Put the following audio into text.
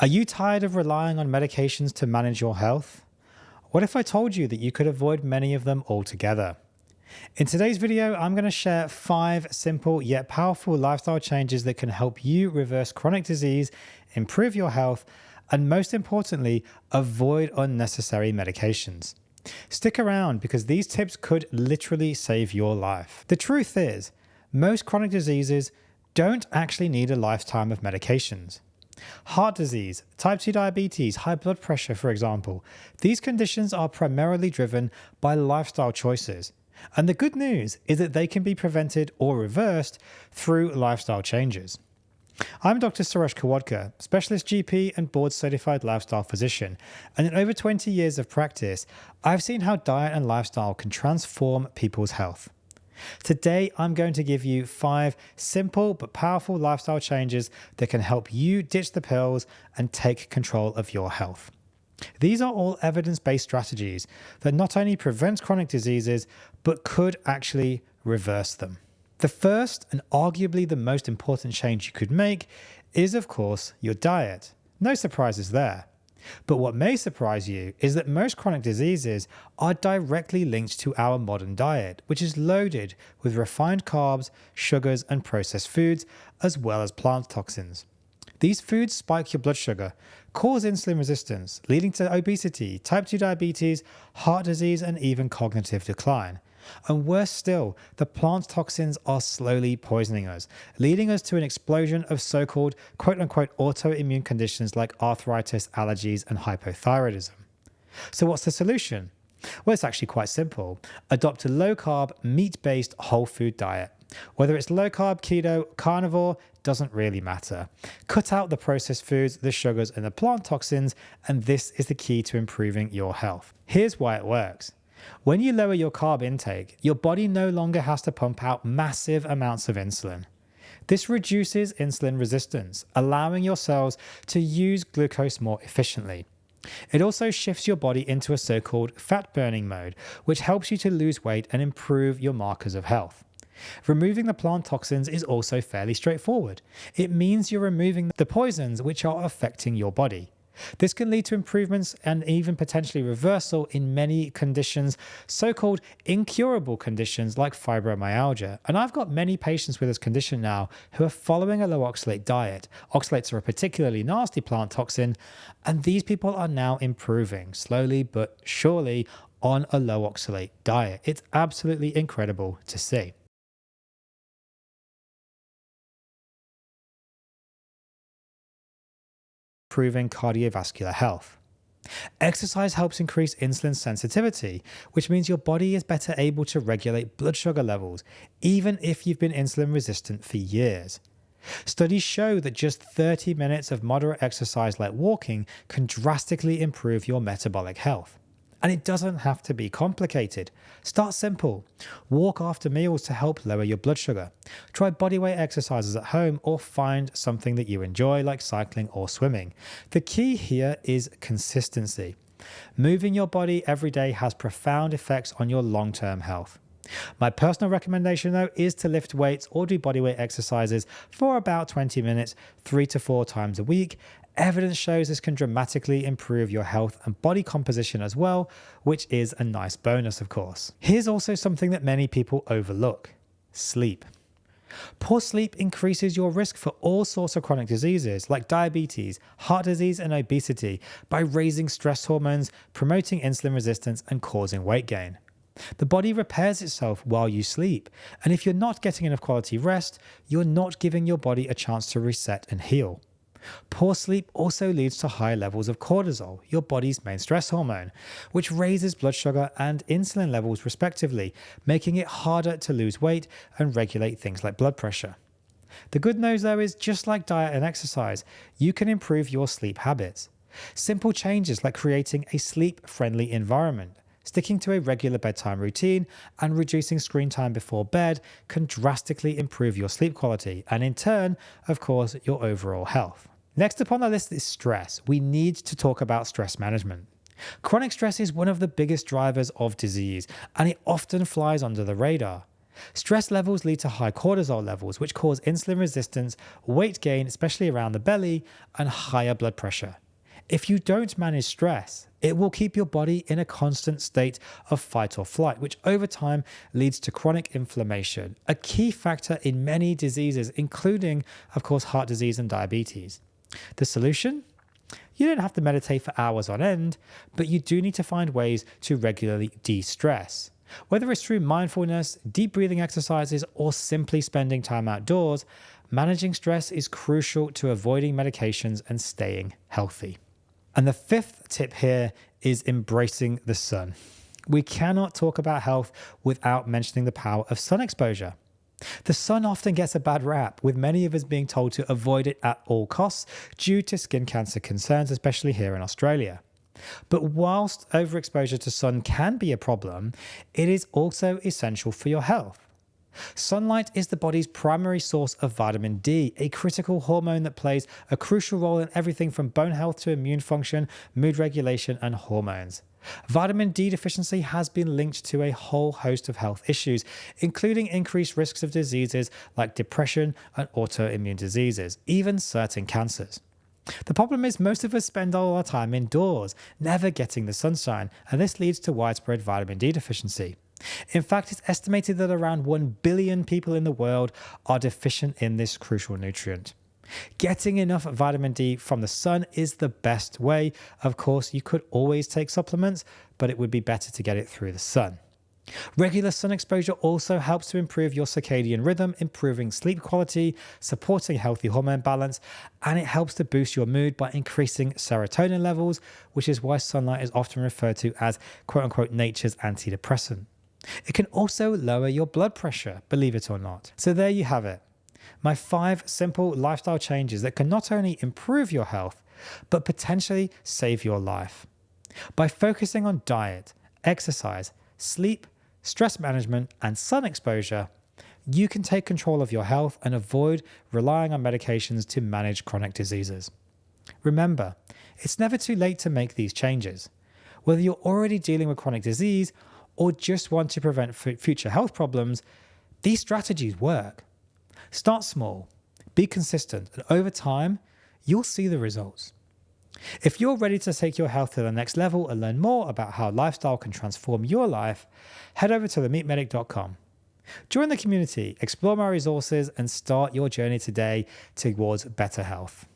Are you tired of relying on medications to manage your health? What if I told you that you could avoid many of them altogether? In today's video, I'm going to share 5 simple yet powerful lifestyle changes that can help you reverse chronic disease, improve your health, and most importantly, avoid unnecessary medications. Stick around because these tips could literally save your life. The truth is, most chronic diseases don't actually need a lifetime of medications. Heart disease, type 2 diabetes, high blood pressure, for example, these conditions are primarily driven by lifestyle choices. And the good news is that they can be prevented or reversed through lifestyle changes. I'm Dr Suresh Khirwadkar, specialist GP and board certified lifestyle physician, and in over 20 years of practice, I've seen how diet and lifestyle can transform people's health. Today, I'm going to give you 5 simple but powerful lifestyle changes that can help you ditch the pills and take control of your health. These are all evidence-based strategies that not only prevent chronic diseases, but could actually reverse them. The first and arguably the most important change you could make is, of course, your diet. No surprises there. But what may surprise you is that most chronic diseases are directly linked to our modern diet, which is loaded with refined carbs, sugars, and processed foods, as well as plant toxins. These foods spike your blood sugar, cause insulin resistance, leading to obesity, type 2 diabetes, heart disease, and even cognitive decline. And worse still, the plant toxins are slowly poisoning us, leading us to an explosion of so-called quote-unquote autoimmune conditions like arthritis, allergies, and hypothyroidism. So what's the solution? Well, it's actually quite simple. Adopt a low-carb, meat-based whole food diet. Whether it's low-carb, keto, carnivore, doesn't really matter. Cut out the processed foods, the sugars, and the plant toxins, and this is the key to improving your health. Here's why it works. When you lower your carb intake, your body no longer has to pump out massive amounts of insulin. This reduces insulin resistance, allowing your cells to use glucose more efficiently. It also shifts your body into a so-called fat-burning mode, which helps you to lose weight and improve your markers of health. Removing the plant toxins is also fairly straightforward. It means you're removing the poisons which are affecting your body. This can lead to improvements and even potentially reversal in many conditions, so-called incurable conditions like fibromyalgia. And I've got many patients with this condition now who are following a low oxalate diet. Oxalates are a particularly nasty plant toxin, and these people are now improving slowly but surely on a low oxalate diet. It's absolutely incredible to see. Improving cardiovascular health. Exercise helps increase insulin sensitivity, which means your body is better able to regulate blood sugar levels, even if you've been insulin resistant for years. Studies show that just 30 minutes of moderate exercise like walking can drastically improve your metabolic health. And it doesn't have to be complicated. Start simple. Walk after meals to help lower your blood sugar. Try bodyweight exercises at home or find something that you enjoy like cycling or swimming. The key here is consistency. Moving your body every day has profound effects on your long-term health. My personal recommendation though is to lift weights or do bodyweight exercises for about 20 minutes, 3 to 4 times a week. Evidence shows this can dramatically improve your health and body composition as well, which is a nice bonus, of course. Here's also something that many people overlook: sleep. Poor sleep increases your risk for all sorts of chronic diseases like diabetes, heart disease, and obesity by raising stress hormones, promoting insulin resistance, and causing weight gain. The body repairs itself while you sleep, and if you're not getting enough quality rest, you're not giving your body a chance to reset and heal. Poor sleep also leads to high levels of cortisol, your body's main stress hormone, which raises blood sugar and insulin levels respectively, making it harder to lose weight and regulate things like blood pressure. The good news though is, just like diet and exercise, you can improve your sleep habits. Simple changes like creating a sleep-friendly environment, sticking to a regular bedtime routine, and reducing screen time before bed can drastically improve your sleep quality and in turn, of course, your overall health. Next up on the list is stress. We need to talk about stress management. Chronic stress is one of the biggest drivers of disease, and it often flies under the radar. Stress levels lead to high cortisol levels, which cause insulin resistance, weight gain, especially around the belly, and higher blood pressure. If you don't manage stress, it will keep your body in a constant state of fight or flight, which over time leads to chronic inflammation, a key factor in many diseases, including, of course, heart disease and diabetes. The solution? You don't have to meditate for hours on end, but you do need to find ways to regularly de-stress. Whether it's through mindfulness, deep breathing exercises, or simply spending time outdoors, managing stress is crucial to avoiding medications and staying healthy. And the fifth tip here is embracing the sun. We cannot talk about health without mentioning the power of sun exposure. The sun often gets a bad rap, with many of us being told to avoid it at all costs due to skin cancer concerns, especially here in Australia. But whilst overexposure to sun can be a problem, it is also essential for your health. Sunlight is the body's primary source of vitamin D, a critical hormone that plays a crucial role in everything from bone health to immune function, mood regulation, and hormones. Vitamin D deficiency has been linked to a whole host of health issues, including increased risks of diseases like depression and autoimmune diseases, even certain cancers. The problem is most of us spend all our time indoors, never getting the sunshine, and this leads to widespread vitamin D deficiency. In fact, it's estimated that around 1 billion people in the world are deficient in this crucial nutrient. Getting enough vitamin D from the sun is the best way. Of course, you could always take supplements, but it would be better to get it through the sun. Regular sun exposure also helps to improve your circadian rhythm, improving sleep quality, supporting healthy hormone balance, and it helps to boost your mood by increasing serotonin levels, which is why sunlight is often referred to as quote-unquote nature's antidepressant. It can also lower your blood pressure, believe it or not. So there you have it. My 5 simple lifestyle changes that can not only improve your health, but potentially save your life. By focusing on diet, exercise, sleep, stress management, and sun exposure, you can take control of your health and avoid relying on medications to manage chronic diseases. Remember, it's never too late to make these changes. Whether you're already dealing with chronic disease or just want to prevent future health problems, these strategies work. Start small, be consistent, and over time, you'll see the results. If you're ready to take your health to the next level and learn more about how lifestyle can transform your life, head over to themeatmedic.com. Join the community, explore my resources, and start your journey today towards better health.